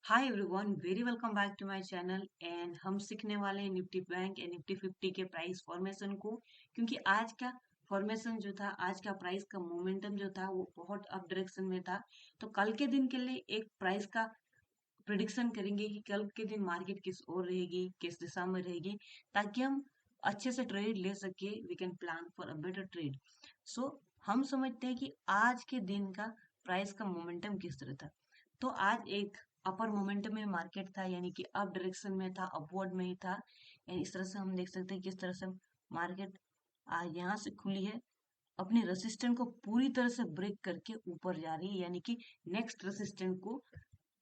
Hi everyone, very welcome back to my channel. And हम सीखने वाले हैं निफ्टी बैंक एंड निफ्टी 50 के प्राइस फॉर्मेशन को। क्योंकि आज का फॉर्मेशन जो था, आज का प्राइस का मोमेंटम जो था वो बहुत अप डायरेक्शन में था। तो कल के दिन के लिए एक प्राइस का प्रिडिक्शन करेंगे कि कल के दिन मार्केट किस ओर रहेगी, किस दिशा में रहेगी, ताकि हम अच्छे से ट्रेड ले सके। We can plan for a better trade. So हम समझते हैं कि आज के दिन का प्राइस का मोमेंटम किस तरह था। तो आज एक अपर मोमेंटम में मार्केट था, यानी कि अप डायरेक्शन में था, अपवर्ड में ही था। यानी इस तरह से हम देख सकते हैं किस तरह से मार्केट आज यहाँ से खुली है, अपने रेसिस्टेंट को पूरी तरह से ब्रेक करके ऊपर जा रही है, यानी कि नेक्स्ट रेसिस्टेंट को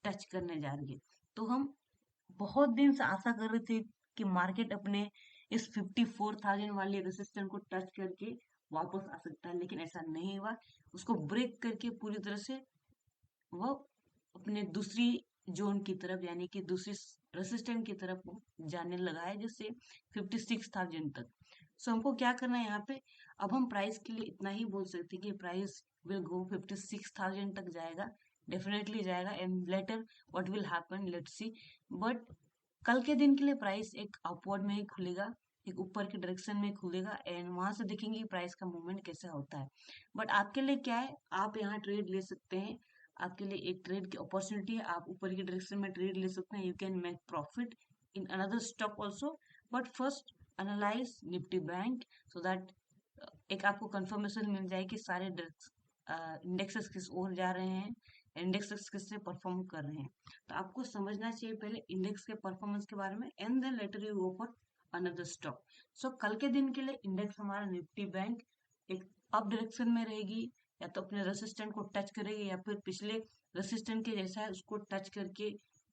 टच करने जा रही है। तो हम बहुत दिन से आशा कर रहे थे कि मार्केट अपने इस 54,000 वाले रेसिस्टेंट को टच करके वापस आ सकता है, लेकिन ऐसा नहीं हुआ। उसको ब्रेक करके पूरी तरह से वो अपने दूसरी जोन की तरफ, यानी कि दूसरी रेसिस्टेंट की तरफ वो जाने लगा है, जिससे 56,000 तक। सो हमको क्या करना है यहाँ पे। अब हम प्राइस के लिए इतना ही बोल सकते हैं कि प्राइस विल गो 56,000 तक जाएगा, डेफिनेटली जाएगा। And later what will happen, let's see. But कल के दिन के लिए प्राइस एक अपवर्ड में ही खुलेगा, एक ऊपर की डायरेक्शन में खुलेगा, एंड वहां से देखेंगे प्राइस का मूवमेंट कैसा होता है। बट आपके लिए क्या है, आप यहाँ ट्रेड ले सकते हैं। आपके लिए एक ट्रेड की अपॉर्चुनिटी है, आप ऊपर की डायरेक्शन में ट्रेड ले सकते हैं। You can make profit in another stock also. But first analyse Nifty bank, so that एक आपको कंफर्मेशन मिल जाए कि सारे इंडेक्सेस किस ओर जा रहे हैं, इंडेक्सेस किससे परफॉर्म कर रहे हैं। तो आपको समझना चाहिए पहले इंडेक्स के परफॉर्मेंस के बारे में, and then later you go for another stock. So कल के दिन के लिए इंडेक्स हमारा निफ्टी बैंक एक अप डायरेक्शन में रहेगी, या तो अपने रेसिस्टेंट को टच करेगी, या फिर पिछले रेसिस्टेंट के जैसा है उसको टच करके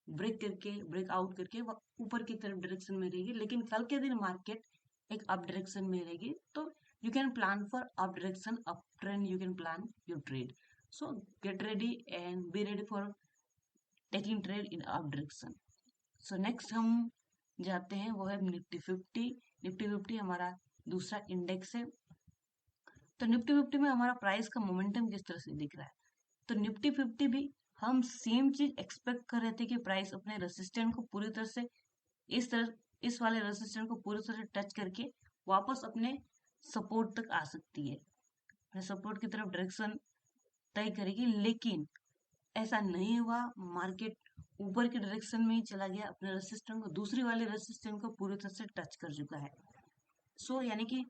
ब्रेक आउट करके वो ऊपर की तरफ डायरेक्शन में रहेगी। लेकिन कल के दिन मार्केट एक अप डायरेक्शन में रहेगी। तो you can plan for up direction, uptrend, you can plan your trade. So get ready and be ready for taking trade in up direction. So next हम जाते हैं, वो है निफ्टी 50। निफ्टी 50 हमारा दूसरा इंडेक्स है। तो निफ्टी 50 में हमारा प्राइस का मोमेंटम किस तरह से दिख रहा है। तो निफ्टी 50 भी हम सेम चीज एक्सपेक्ट कर रहे थे कि प्राइस अपने रेसिस्टेंट को पूरी तरह से इस वाले रेसिस्टेंट को पूरी तरह से टच करके वापस अपने सपोर्ट तक आ सकती है, अपने सपोर्ट की तरफ डायरेक्शन तय करेगी। लेकिन ऐसा नहीं हुआ, मार्केट ऊपर की डायरेक्शन में ही चला गया, अपने रेसिस्टेंट को, दूसरी वाले रेसिस्टेंट को पूरी तरह से टच कर चुका है। सो यानी कि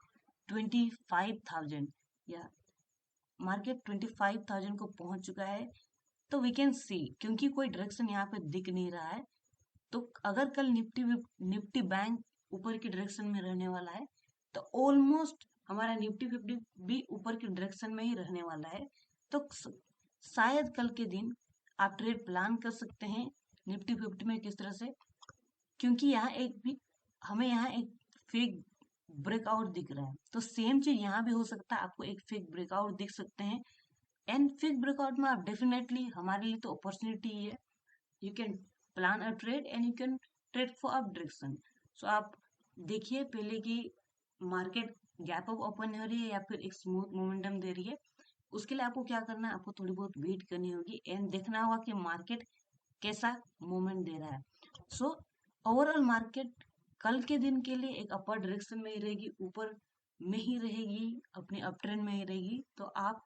25,000, या मार्केट 25,000 को पहुंच चुका है। तो वी कैन सी, क्योंकि कोई डायरेक्शन यहाँ पे दिख नहीं रहा है, तो अगर कल निफ्टी बैंक ऊपर की डायरेक्शन में रहने वाला है, तो ऑलमोस्ट हमारा निफ्टी 50 भी ऊपर की डायरेक्शन में ही रहने वाला है। तो शायद कल के दिन आप ट्रेड प्लान कर सकते हैं निफ्टी 50 में किस तरह से। क्योंकि यहाँ एक भी हमें यहाँ एक फेक ब्रेकआउट दिख रहा है, तो सेम चीज यहाँ भी हो सकता है, आपको एक फेक ब्रेकआउट दिख सकते हैं। एंड फेक ब्रेकआउट में आप डेफिनेटली, हमारे लिए तो अपॉर्चुनिटी ही है। You can plan a trade and you can trade for up direction. So आप देखिए पहले कि मार्केट गैप अप ओपन हो रही है या फिर एक स्मूथ मोमेंटम दे रही है। उसके लिए आपको क्या करना है, आपको थोड़ी बहुत वेट करनी होगी एंड देखना होगा कि मार्केट कैसा मूवमेंट दे रहा है। सो ओवरऑल मार्केट कल के दिन के लिए एक अपर डायरेक्शन में ही रहेगी, ऊपर में ही रहेगी, अपने अप ट्रेंड में ही रहेगी। तो आप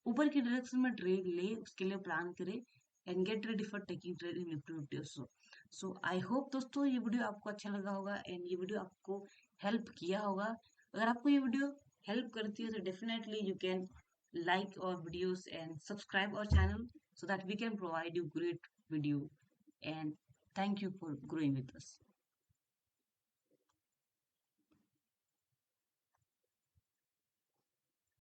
ऊपर की डायरेक्शन में ट्रेड ले, उसके लिए प्लान करें and get ready for taking trade in Nifty 50 also. So I hope दोस्तों ये वीडियो आपको अच्छा लगा होगा एंड ये वीडियो आपको हेल्प किया होगा। अगर आपको ये वीडियो हेल्प करती है तो definitely you can like our videos and subscribe our channel, so that we can provide you great video. And thank you for growing with us.